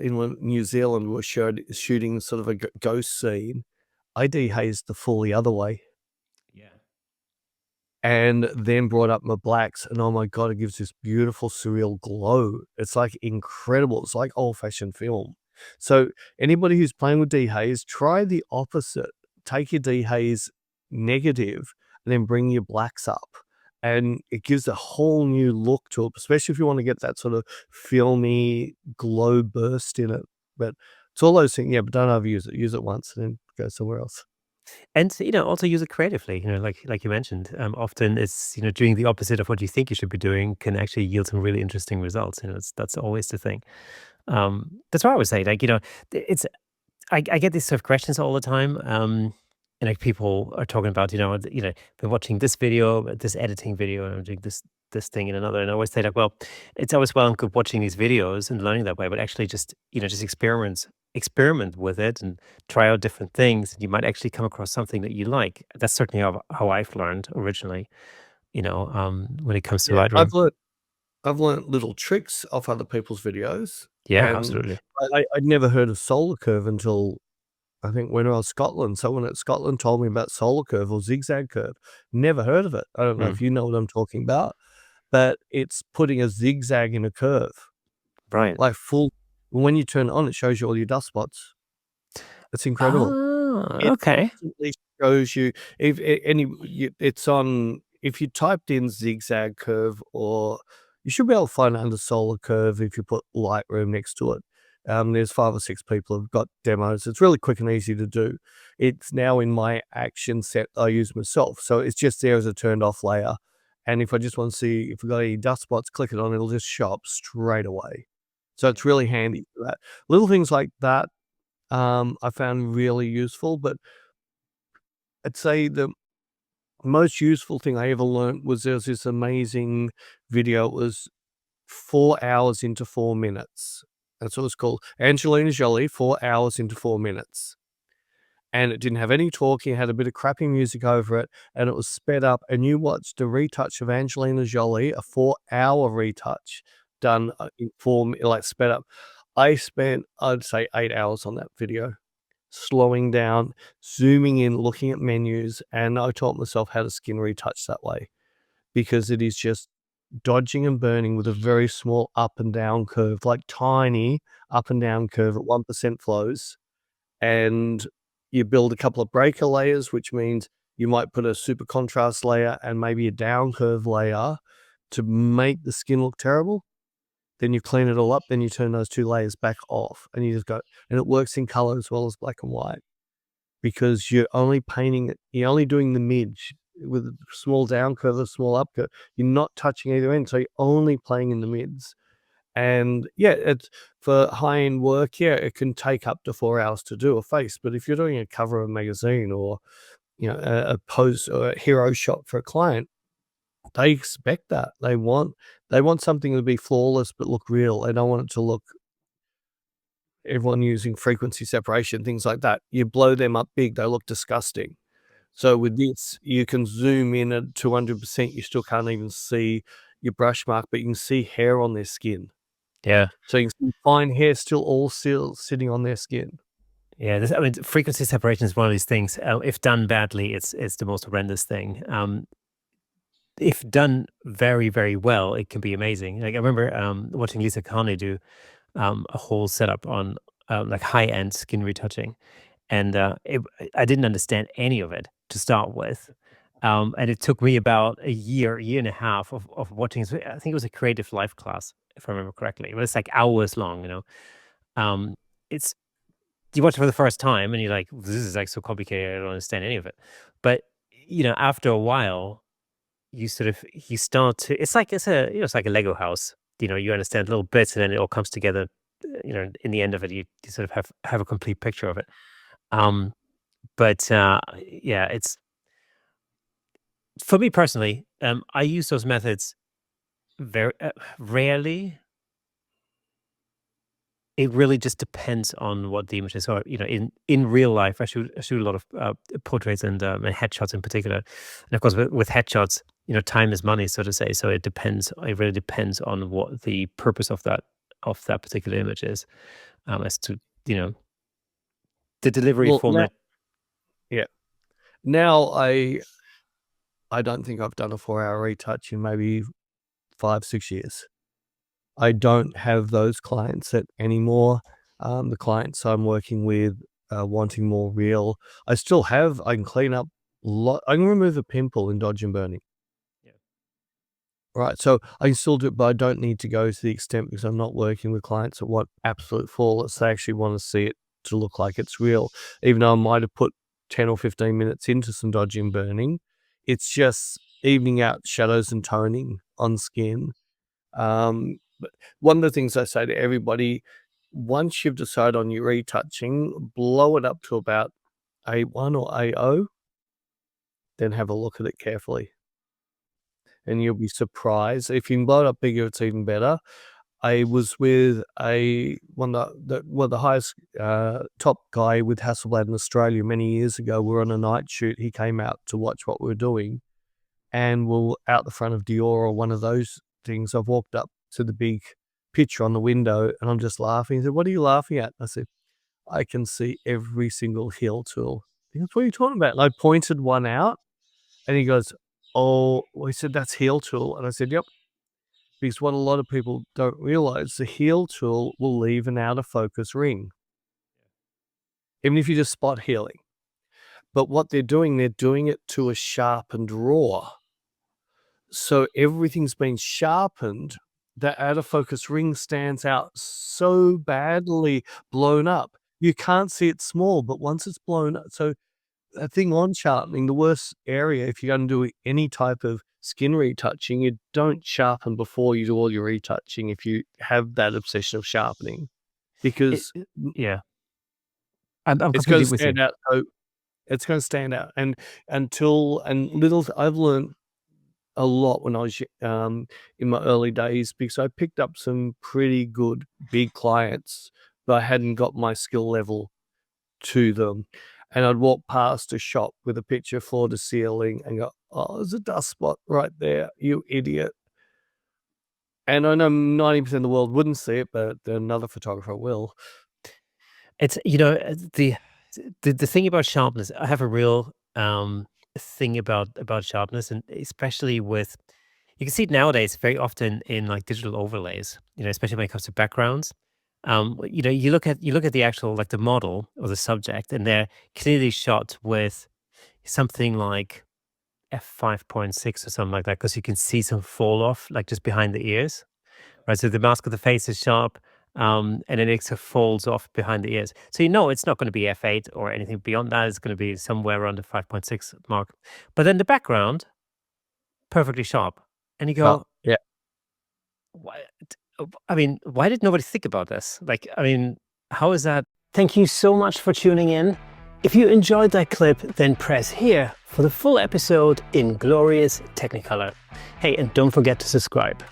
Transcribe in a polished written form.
in New Zealand were shooting sort of a ghost scene, I dehazed the full the other way Yeah. and then brought up my blacks, and oh my god, it gives this beautiful surreal glow. It's like incredible. It's like old-fashioned film. So anybody who's playing with dehaze, try the opposite. Take your dehaze negative and then bring your blacks up. And it gives a whole new look to it, especially if you want to get that sort of filmy glow burst in it. But it's all those things, yeah, but don't overuse it. Use it once and then go somewhere else. And, also use it creatively, like you mentioned. Often it's, doing the opposite of what you think you should be doing can actually yield some really interesting results. That's always the thing. That's why I would say, like, it's I get these sort of questions all the time. And like people are talking about, been watching this video, this editing video, and I'm doing this thing and another. And I always say like, well, it's always well and good watching these videos and learning that way, but actually just, just experiment with it and try out different things. And you might actually come across something that you like. That's certainly how I've learned originally, when it comes to Yeah, Lightroom. I've learnt little tricks off other people's videos, Yeah, and absolutely. I'd never heard of solar curve until I think when I was Scotland. Someone at Scotland told me about solar curve or zigzag curve. Never heard of it. I don't know Mm, if you know what I'm talking about, but it's putting a zigzag in a curve, right. like full. When you turn it on, it shows you all your dust spots. It's incredible. Ah, It okay. instantly shows you if it's on if you typed in zigzag curve, or you should be able to find it under solar curve if you put Lightroom next to it. There's 5 or 6 people who've got demos. It's really quick and easy to do. It's now in my action set I use myself, so it's just there as a turned off layer, and if I just want to see if we've got any dust spots, click it on, it'll just show up straight away. So it's really handy for that. Little things like that, I found really useful, but I'd say the most useful thing I ever learned was there was this amazing video. It was 4 hours into 4 minutes. That's what it's called. Angelina Jolie, 4 hours into 4 minutes. And it didn't have any talking, it had a bit of crappy music over it, and it was sped up, and you watched a retouch of Angelina Jolie, a 4-hour retouch done, in 4 like, sped up. I spent, I'd say, 8 hours on that video, slowing down, zooming in, looking at menus, and I taught myself how to skin retouch that way, because it is just dodging and burning with a very small up and down curve, like tiny up and down curve at 1% flows, and you build a couple of breaker layers, which means you might put a super contrast layer and maybe a down curve layer to make the skin look terrible. Then you clean it all up, then you turn those 2 layers back off, and you just go, and it works in color as well as black and white, because you're only painting it, you're only doing the midge with a small down curve, a small up curve. You're not touching either end, so you're only playing in the mids. And yeah, it's for high-end work, yeah, it can take up to 4 hours to do a face, but if you're doing a cover of a magazine or, a pose or a hero shot for a client, they expect that. They want something to be flawless but look real. They don't want it to look, everyone using frequency separation, things like that. You blow them up big, they look disgusting. So with this, you can zoom in at 200%, you still can't even see your brush mark, but you can see hair on their skin. Yeah. So you can see fine hair still sitting on their skin. Yeah, I mean, frequency separation is one of these things. If done badly, it's the most horrendous thing. If done very, very well, it can be amazing. Like I remember watching Lisa Carney do a whole setup on like high end skin retouching, and I didn't understand any of it to start with. And it took me about a year and a half of watching. I think it was a creative life class, if I remember correctly. It was like hours long. Um, it's you watch it for the first time and you're like, this is like so complicated. I don't understand any of it. But after a while, you start to. It's like a Lego house. You understand little bits, and then it all comes together. In the end of it, you sort of have a complete picture of it. Um, but yeah, it's for me personally. I use those methods very rarely. It really just depends on what the image is. So, in real life, I shoot a lot of portraits and headshots in particular. And of course, with headshots, time is money, so to say. So it depends. It really depends on what the purpose of that particular image is. as to, the delivery Well, now, format. yeah. Now I don't think I've done a 4-hour retouch in maybe 5-6 years. I don't have those clients anymore. The clients I'm working with wanting more real. I can clean up I can remove a pimple in dodge and burning. Yeah. Right. So I can still do it, but I don't need to go to the extent because I'm not working with clients that want absolute flawless. They actually want to see it to look like it's real. Even though I might have put 10 or 15 minutes into some dodge and burning, it's just evening out shadows and toning on skin. But one of the things I say to everybody, once you've decided on your retouching, blow it up to about A1 or A0, then have a look at it carefully. And you'll be surprised. If you can blow it up bigger, it's even better. I was with one of the highest top guy with Hasselblad in Australia many years ago. We were on a night shoot. He came out to watch what we were doing, and we're out the front of Dior or one of those things. I've walked up to the big picture on the window, and I'm just laughing. He said, "What are you laughing at?" I said, "I can see every single heel tool." He goes, "What are you talking about?" And I pointed one out, and he goes, "Oh," well, he said, "That's heel tool." And I said, "Yep." Because what a lot of people don't realize, the heel tool will leave an out of focus ring, even if you just spot healing. But what they're doing it to a sharpened raw. So everything's been sharpened. That out of focus ring stands out so badly blown up. You can't see it small, but once it's blown up, so a thing on sharpening, the worst area, if you're going to do any type of skin retouching, you don't sharpen before you do all your retouching if you have that obsession of sharpening, because Yeah, I'm it's going completely to with you. stand out. So it's going to stand out. And I've learned a lot when I was in my early days, because I picked up some pretty good big clients, but I hadn't got my skill level to them. And I'd walk past a shop with a picture floor to ceiling and go, "Oh, there's a dust spot right there, you idiot." And I know 90% of the world wouldn't see it, but another photographer will. It's the thing about sharpness. I have a real thing about sharpness, and especially with, you can see it nowadays very often in like digital overlays. Especially when it comes to backgrounds. You look at the actual, like, the model or the subject, and they're clearly shot with something like f5.6 or something like that, because you can see some fall off, like, just behind the ears. Right, so the mask of the face is sharp, and then it sort of falls off behind the ears. So it's not going to be f8 or anything beyond that. It's going to be somewhere around the 5.6 mark. But then the background, perfectly sharp. And you Oh, go, yeah. why? I mean, why did nobody think about this? Like, I mean, how is that? Thank you so much for tuning in. If you enjoyed that clip, then press here for the full episode in glorious Technicolor. Hey, and don't forget to subscribe.